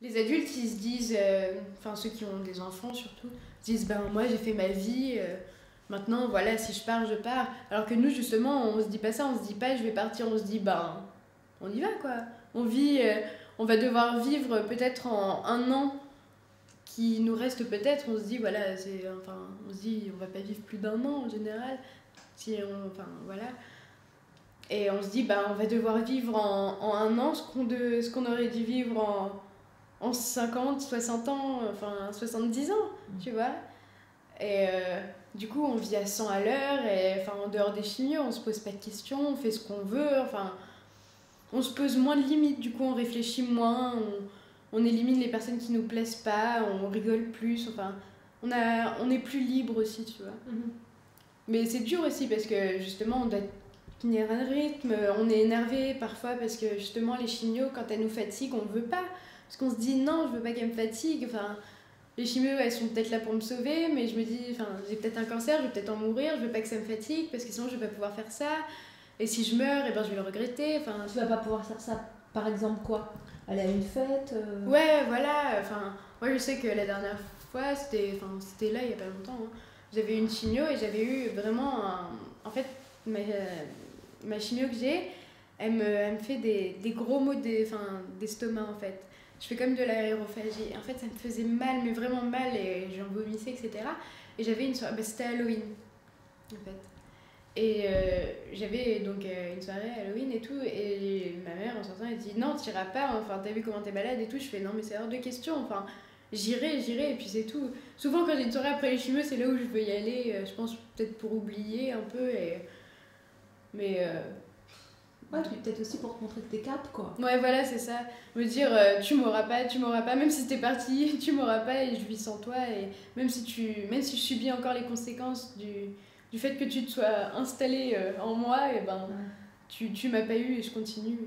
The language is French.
Les adultes, ils se disent, enfin ceux qui ont des enfants surtout, se disent ben moi j'ai fait ma vie, maintenant voilà, si je pars, je pars. Alors que nous justement, on se dit pas ça, on se dit pas je vais partir, on se dit ben on y va quoi. On vit, on va devoir vivre peut-être en un an qui nous reste peut-être, on se dit voilà, enfin on se dit on va pas vivre plus d'un an en général, si on, enfin voilà. Et on se dit bah on va devoir vivre en un an ce qu'on aurait dû vivre en 50, 60 ans, enfin 70 ans, tu vois. Et du coup, on vit à 100 à l'heure, et enfin, en dehors des chimios, on se pose pas de questions, on fait ce qu'on veut, enfin, on se pose moins de limites, du coup, on réfléchit moins, on élimine les personnes qui nous plaisent pas, on rigole plus, enfin, on est plus libre aussi, tu vois. Mais c'est dur aussi parce que justement, on doit tenir un rythme, on est énervé parfois parce que justement, les chimios, quand elles nous fatiguent, on veut pas. Parce qu'on se dit non, je veux pas qu'elles me fatiguent. Enfin, les chimios, elles sont peut-être là pour me sauver, mais je me dis, enfin, j'ai peut-être un cancer, je vais peut-être en mourir, je veux pas que ça me fatigue parce que sinon je vais pas pouvoir faire ça. Et si je meurs, et ben, je vais le regretter. Enfin, tu vas pas pouvoir faire ça. Par exemple, quoi? Aller à une fête Ouais, voilà. Enfin, moi, je sais que la dernière fois, c'était là il y a pas longtemps. Hein. J'avais une chimio et j'avais eu vraiment un... En fait, ma chimio que j'ai, elle me fait des gros maux d'estomac en fait. Je fais comme de l'aérophagie. En fait, ça me faisait mal, mais vraiment mal, et j'en vomissais, etc. Et j'avais une soirée, bah, c'était Halloween, en fait. Et j'avais donc une soirée Halloween et tout, et ma mère en sortant elle dit non, t'iras pas, enfin t'as vu comment t'es malade et tout. Je fais non, mais c'est hors de question, enfin j'irai, et puis c'est tout. Souvent, quand j'ai une soirée après les chimeux, c'est là où je veux y aller, je pense peut-être pour oublier un peu, mais ouais, puis peut-être aussi pour te montrer que t'es cap, quoi. ouais, voilà, c'est ça. Me dire, tu m'auras pas, même si t'es parti, tu m'auras pas et je vis sans toi. Et même si je subis encore les conséquences du fait que tu te sois installé en moi, et ben, Ouais. tu m'as pas eu et je continue.